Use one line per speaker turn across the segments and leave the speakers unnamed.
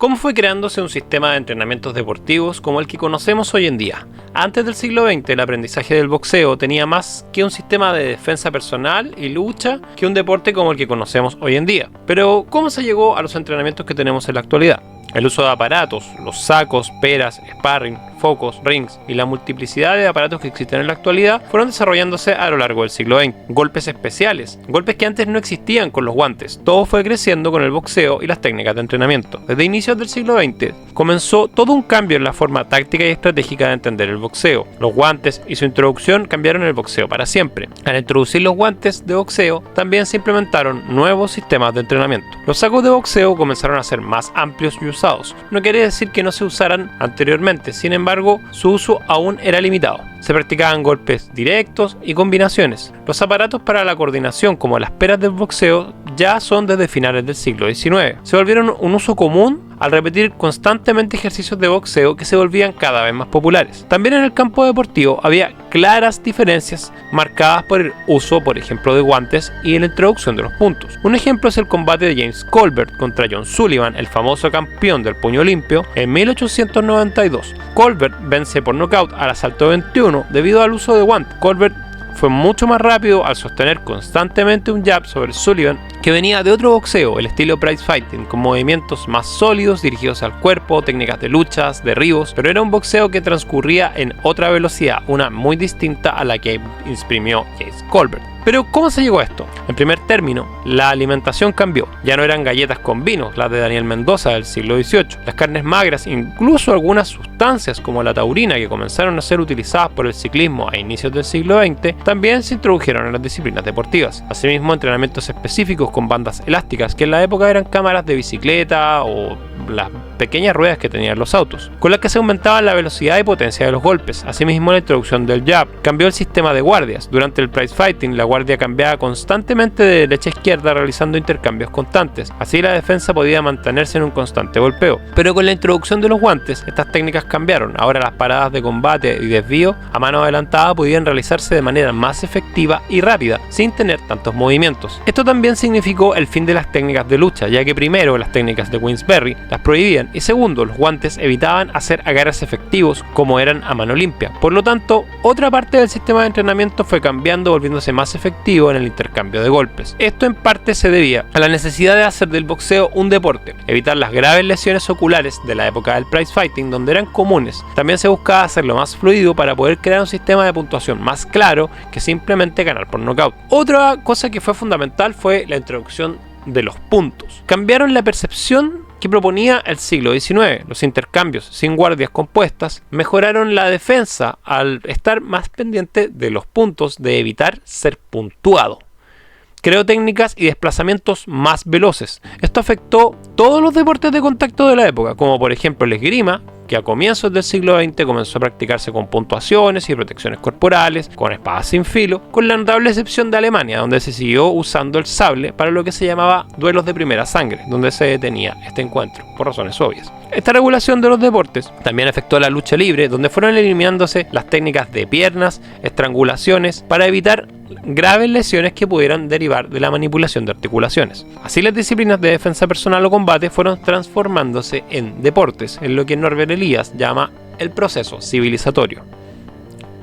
¿Cómo fue creándose un sistema de entrenamientos deportivos como el que conocemos hoy en día? Antes del siglo XX, el aprendizaje del boxeo tenía más que un sistema de defensa personal y lucha que un deporte como el que conocemos hoy en día. Pero, ¿cómo se llegó a los entrenamientos que tenemos en la actualidad? El uso de aparatos, los sacos, peras, sparring, focos, rings y la multiplicidad de aparatos que existen en la actualidad fueron desarrollándose a lo largo del siglo XX. Golpes especiales, golpes que antes no existían con los guantes. Todo fue creciendo con el boxeo y las técnicas de entrenamiento. Desde inicios del siglo XX comenzó todo un cambio en la forma táctica y estratégica de entender el boxeo. Los guantes y su introducción cambiaron el boxeo para siempre. Al introducir los guantes de boxeo, también se implementaron nuevos sistemas de entrenamiento. Los sacos de boxeo comenzaron a ser más amplios y usados. No quiere decir que no se usaran anteriormente, sin embargo, su uso aún era limitado. Se practicaban golpes directos y combinaciones. Los aparatos para la coordinación, como las peras del boxeo, ya son desde finales del siglo XIX. Se volvieron un uso común al repetir constantemente ejercicios de boxeo que se volvían cada vez más populares. También en el campo deportivo había claras diferencias marcadas por el uso, por ejemplo, de guantes y la introducción de los puntos. Un ejemplo es el combate de James Colbert contra John Sullivan, el famoso campeón del puño limpio, en 1892. Colbert vence por nocaut al asalto 21 debido al uso de guantes. Colbert fue mucho más rápido al sostener constantemente un jab sobre Sullivan, que venía de otro boxeo, el estilo prize fighting, con movimientos más sólidos dirigidos al cuerpo, técnicas de luchas, derribos, pero era un boxeo que transcurría en otra velocidad, una muy distinta a la que imprimió James Colbert. Pero ¿cómo se llegó a esto? En primer término, la alimentación cambió. Ya no eran galletas con vinos, las de Daniel Mendoza del siglo XVIII. Las carnes magras, incluso algunas sustancias como la taurina que comenzaron a ser utilizadas por el ciclismo a inicios del siglo XX, también se introdujeron en las disciplinas deportivas. Asimismo, entrenamientos específicos con bandas elásticas, que en la época eran cámaras de bicicleta o las pequeñas ruedas que tenían los autos, con las que se aumentaba la velocidad y potencia de los golpes. Asimismo, la introducción del jab cambió el sistema de guardias. Durante el prize fighting, la guardia cambiaba constantemente de derecha a izquierda realizando intercambios constantes. Así la defensa podía mantenerse en un constante golpeo. Pero con la introducción de los guantes, estas técnicas cambiaron. Ahora las paradas de combate y desvío a mano adelantada podían realizarse de manera más efectiva y rápida, sin tener tantos movimientos. Esto también significó el fin de las técnicas de lucha, ya que primero las técnicas de Queensberry las prohibían y segundo, los guantes evitaban hacer agarres efectivos como eran a mano limpia. Por lo tanto, otra parte del sistema de entrenamiento fue cambiando, volviéndose más efectivo en el intercambio de golpes. Esto en parte se debía a la necesidad de hacer del boxeo un deporte, evitar las graves lesiones oculares de la época del prize fighting donde eran comunes. También se buscaba hacerlo más fluido para poder crear un sistema de puntuación más claro que simplemente ganar por nocaut. Otra cosa que fue fundamental fue la introducción de los puntos. Cambiaron la percepción que proponía el siglo XIX. Los intercambios sin guardias compuestas mejoraron la defensa al estar más pendiente de los puntos, de evitar ser puntuado. Creó técnicas y desplazamientos más veloces. Esto afectó todos los deportes de contacto de la época, como por ejemplo el esgrima, que a comienzos del siglo XX comenzó a practicarse con puntuaciones y protecciones corporales, con espadas sin filo, con la notable excepción de Alemania, donde se siguió usando el sable para lo que se llamaba duelos de primera sangre, donde se detenía este encuentro, por razones obvias. Esta regulación de los deportes también afectó a la lucha libre, donde fueron eliminándose las técnicas de piernas, estrangulaciones, para evitar graves lesiones que pudieran derivar de la manipulación de articulaciones. Así las disciplinas de defensa personal o combate fueron transformándose en deportes, en lo que Norbert Elias llama el proceso civilizatorio.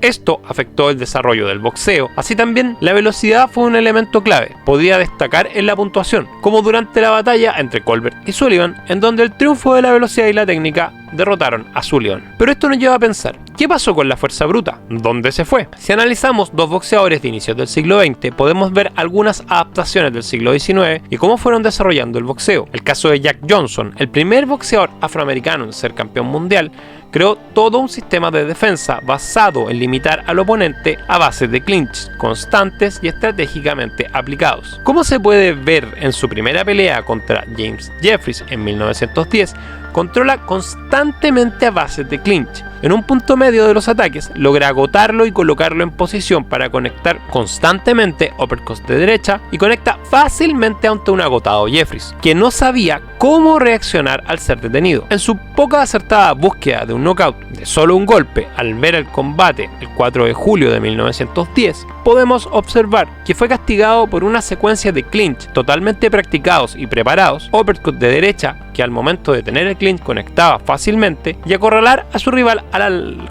Esto afectó el desarrollo del boxeo, así también la velocidad fue un elemento clave. Podía destacar en la puntuación, como durante la batalla entre Colbert y Sullivan, en donde el triunfo de la velocidad y la técnica derrotaron a Sullivan. Pero esto nos lleva a pensar, ¿qué pasó con la fuerza bruta? ¿Dónde se fue? Si analizamos dos boxeadores de inicios del siglo XX, podemos ver algunas adaptaciones del siglo XIX y cómo fueron desarrollando el boxeo. El caso de Jack Johnson, el primer boxeador afroamericano en ser campeón mundial, creó todo un sistema de defensa basado en limitar al oponente a base de clinches constantes y estratégicamente aplicados. Como se puede ver en su primera pelea contra James Jeffries en 1910, controla constantemente a base de clinch. En un punto medio de los ataques, logra agotarlo y colocarlo en posición para conectar constantemente uppercuts de derecha y conecta fácilmente ante un agotado Jeffries, que no sabía cómo reaccionar al ser detenido. En su poca acertada búsqueda de un knockout de solo un golpe al ver el combate el 4 de julio de 1910, podemos observar que fue castigado por una secuencia de clinch totalmente practicados y preparados, uppercut de derecha que al momento de tener el clinch conectaba fácilmente, y acorralar a su rival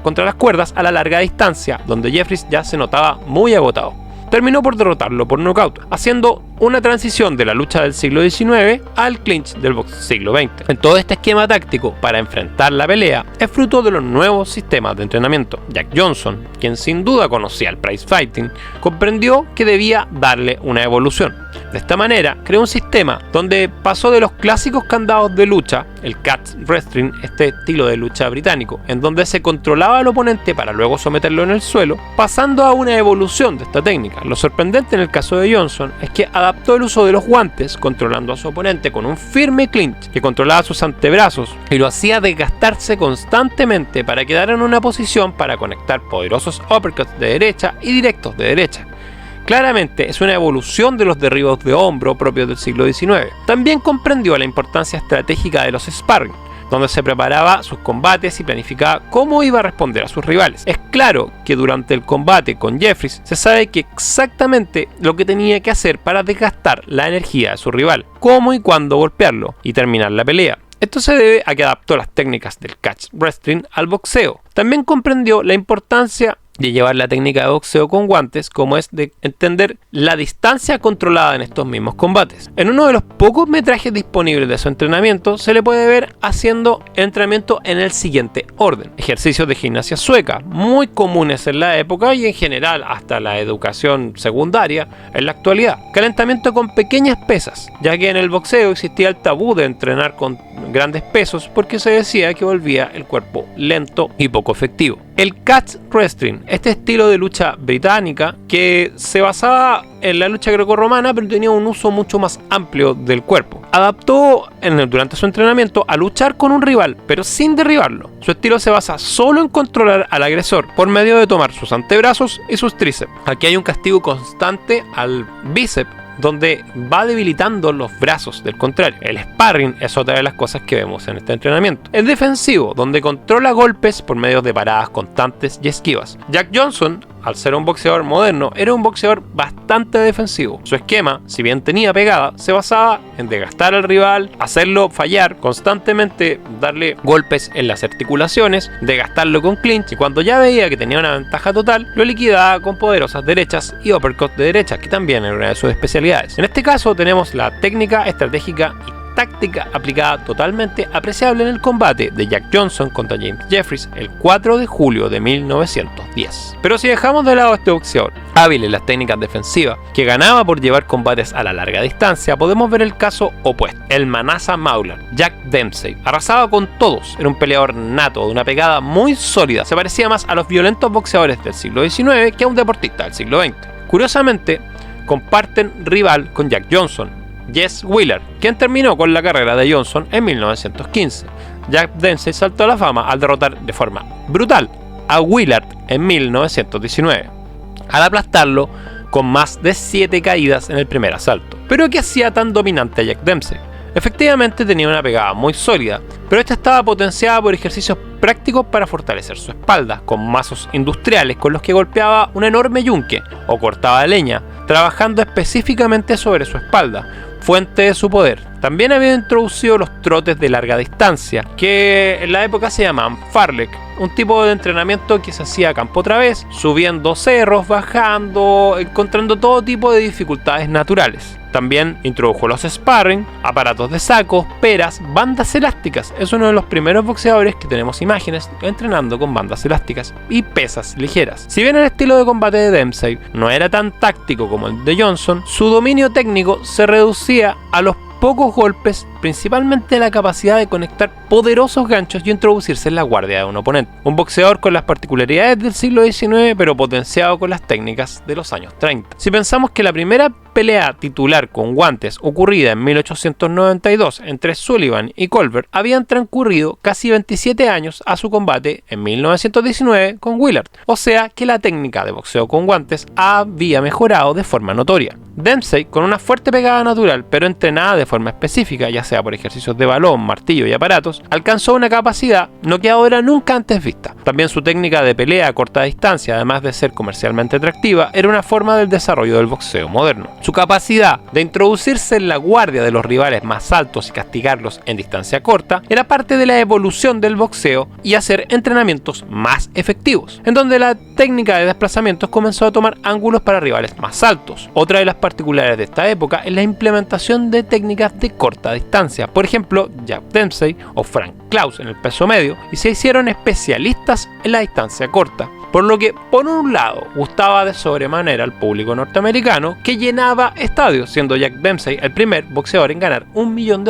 contra las cuerdas a la larga distancia, donde Jeffries ya se notaba muy agotado. Terminó por derrotarlo por nocaut, haciendo una transición de la lucha del siglo XIX al clinch del box siglo XX. En todo este esquema táctico para enfrentar la pelea es fruto de los nuevos sistemas de entrenamiento. Jack Johnson, quien sin duda conocía el prize fighting, comprendió que debía darle una evolución. De esta manera creó un sistema donde pasó de los clásicos candados de lucha, el catch wrestling, este estilo de lucha británico, en donde se controlaba al oponente para luego someterlo en el suelo, pasando a una evolución de esta técnica. Lo sorprendente en el caso de Johnson es que adaptó el uso de los guantes, controlando a su oponente con un firme clinch que controlaba sus antebrazos y lo hacía desgastarse constantemente para quedar en una posición para conectar poderosos uppercuts de derecha y directos de derecha. Claramente es una evolución de los derribos de hombro propios del siglo XIX. También comprendió la importancia estratégica de los sparring, donde se preparaba sus combates y planificaba cómo iba a responder a sus rivales. Es claro que durante el combate con Jeffries se sabe que exactamente lo que tenía que hacer para desgastar la energía de su rival, cómo y cuándo golpearlo y terminar la pelea. Esto se debe a que adaptó las técnicas del catch wrestling al boxeo. También comprendió la importancia de llevar la técnica de boxeo con guantes, como es de entender la distancia controlada en estos mismos combates. En uno de los pocos metrajes disponibles de su entrenamiento se le puede ver haciendo entrenamiento en el siguiente orden: ejercicios de gimnasia sueca, muy comunes en la época y en general hasta la educación secundaria en la actualidad; calentamiento con pequeñas pesas, ya que en el boxeo existía el tabú de entrenar con grandes pesos porque se decía que volvía el cuerpo lento y poco efectivo. El catch wrestling, este estilo de lucha británica que se basaba en la lucha grecorromana pero tenía un uso mucho más amplio del cuerpo, adaptó durante su entrenamiento a luchar con un rival pero sin derribarlo. Su estilo se basa solo en controlar al agresor por medio de tomar sus antebrazos y sus tríceps. Aquí hay un castigo constante al bíceps, donde va debilitando los brazos del contrario. El sparring es otra de las cosas que vemos en este entrenamiento. Es defensivo, donde controla golpes por medio de paradas constantes y esquivas. Jack Johnson, al ser un boxeador moderno, era un boxeador bastante defensivo. Su esquema, si bien tenía pegada, se basaba en desgastar al rival, hacerlo fallar constantemente, darle golpes en las articulaciones, desgastarlo con clinch, y cuando ya veía que tenía una ventaja total, lo liquidaba con poderosas derechas y uppercut de derecha, que también era una de sus especialidades. En este caso tenemos la técnica estratégica y táctica aplicada totalmente apreciable en el combate de Jack Johnson contra James Jeffries el 4 de julio de 1910. Pero si dejamos de lado a este boxeador hábil en las técnicas defensivas, que ganaba por llevar combates a la larga distancia, podemos ver el caso opuesto: el Manassa Mauler, Jack Dempsey. Arrasaba con todos, era un peleador nato, de una pegada muy sólida, se parecía más a los violentos boxeadores del siglo XIX que a un deportista del siglo XX. Curiosamente, comparten rival con Jack Johnson, Jess Wheeler, quien terminó con la carrera de Johnson en 1915. Jack Dempsey saltó a la fama al derrotar de forma brutal a Wheeler en 1919, al aplastarlo con más de 7 caídas en el primer asalto. ¿Pero qué hacía tan dominante a Jack Dempsey? Efectivamente tenía una pegada muy sólida, pero esta estaba potenciada por ejercicios prácticos para fortalecer su espalda, con mazos industriales con los que golpeaba un enorme yunque o cortaba leña, trabajando específicamente sobre su espalda, fuente de su poder. También había introducido los trotes de larga distancia, que en la época se llamaban farlek, un tipo de entrenamiento que se hacía a campo través, subiendo cerros, bajando, encontrando todo tipo de dificultades naturales. También introdujo los sparring, aparatos de sacos, peras, bandas elásticas. Es uno de los primeros boxeadores que tenemos imágenes entrenando con bandas elásticas y pesas ligeras. Si bien el estilo de combate de Dempsey no era tan táctico como el de Johnson, su dominio técnico se reducía a los pocos golpes, principalmente la capacidad de conectar poderosos ganchos y introducirse en la guardia de un oponente. Un boxeador con las particularidades del siglo XIX, pero potenciado con las técnicas de los años 30. Si pensamos que la primera pelea titular con guantes ocurrida en 1892 entre Sullivan y Colbert, habían transcurrido casi 27 años a su combate en 1919 con Willard, o sea que la técnica de boxeo con guantes había mejorado de forma notoria. Dempsey, con una fuerte pegada natural pero entrenada de forma específica, ya sea por ejercicios de balón, martillo y aparatos, alcanzó una capacidad noqueadora nunca antes vista. También su técnica de pelea a corta distancia, además de ser comercialmente atractiva, era una forma del desarrollo del boxeo moderno. Su capacidad de introducirse en la guardia de los rivales más altos y castigarlos en distancia corta era parte de la evolución del boxeo y hacer entrenamientos más efectivos, en donde la técnica de desplazamientos comenzó a tomar ángulos para rivales más altos. Otra de las particulares de esta época es la implementación de técnicas de corta distancia, por ejemplo Jack Dempsey o Frank Claus en el peso medio, y se hicieron especialistas en la distancia corta, por lo que por un lado gustaba de sobremanera al público norteamericano, que llenaba estadios, siendo Jack Dempsey el primer boxeador en ganar $1 millón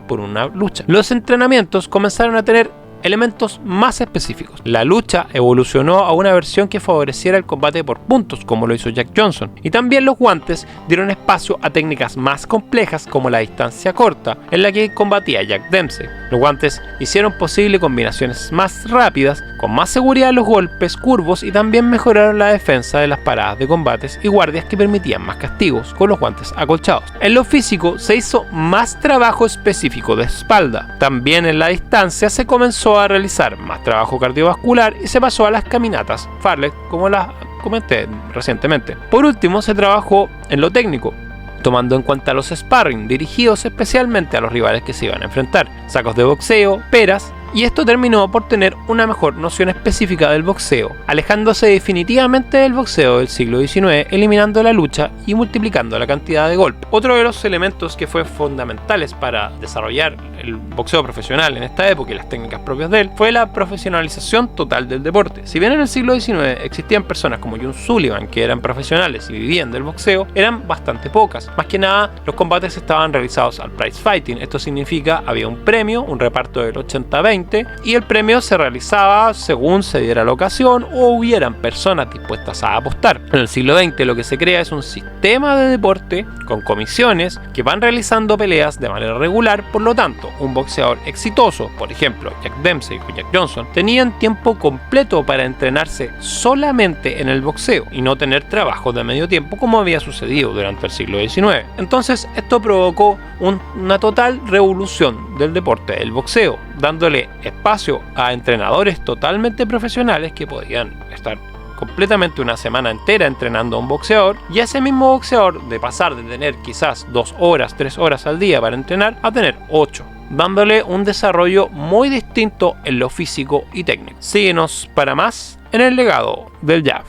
por una lucha. Los entrenamientos comenzaron a tener elementos más específicos. La lucha evolucionó a una versión que favoreciera el combate por puntos, como lo hizo Jack Johnson, y también los guantes dieron espacio a técnicas más complejas como la distancia corta, en la que combatía Jack Dempsey. Los guantes hicieron posible combinaciones más rápidas, con más seguridad en los golpes curvos, y también mejoraron la defensa de las paradas de combates y guardias que permitían más castigos con los guantes acolchados. En lo físico se hizo más trabajo específico de espalda. También en la distancia se comenzó a realizar más trabajo cardiovascular y se pasó a las caminatas fartlek, como las comenté recientemente. Por último, se trabajó en lo técnico, tomando en cuenta los sparring dirigidos especialmente a los rivales que se iban a enfrentar, sacos de boxeo, peras, y esto terminó por tener una mejor noción específica del boxeo, alejándose definitivamente del boxeo del siglo XIX, eliminando la lucha y multiplicando la cantidad de golpes. Otro de los elementos que fue fundamentales para desarrollar el boxeo profesional en esta época y las técnicas propias de él fue la profesionalización total del deporte. Si bien en el siglo XIX existían personas como John Sullivan que eran profesionales y vivían del boxeo, eran bastante pocas. Más que nada, los combates estaban realizados al prize fighting. Esto significa había un premio, un reparto del 80-20, y el premio se realizaba según se diera la ocasión o hubieran personas dispuestas a apostar. En el siglo XX lo que se crea es un sistema de deporte con comisiones que van realizando peleas de manera regular. Por lo tanto, un boxeador exitoso, por ejemplo Jack Dempsey o Jack Johnson, tenían tiempo completo para entrenarse solamente en el boxeo y no tener trabajo de medio tiempo como había sucedido durante el siglo XIX. Entonces esto provocó una total revolución del deporte del boxeo, dándole espacio a entrenadores totalmente profesionales que podían estar completamente una semana entera entrenando a un boxeador, y ese mismo boxeador de pasar de tener quizás 2 horas, 3 horas al día para entrenar a tener 8, dándole un desarrollo muy distinto en lo físico y técnico. Síguenos para más en el legado del jab.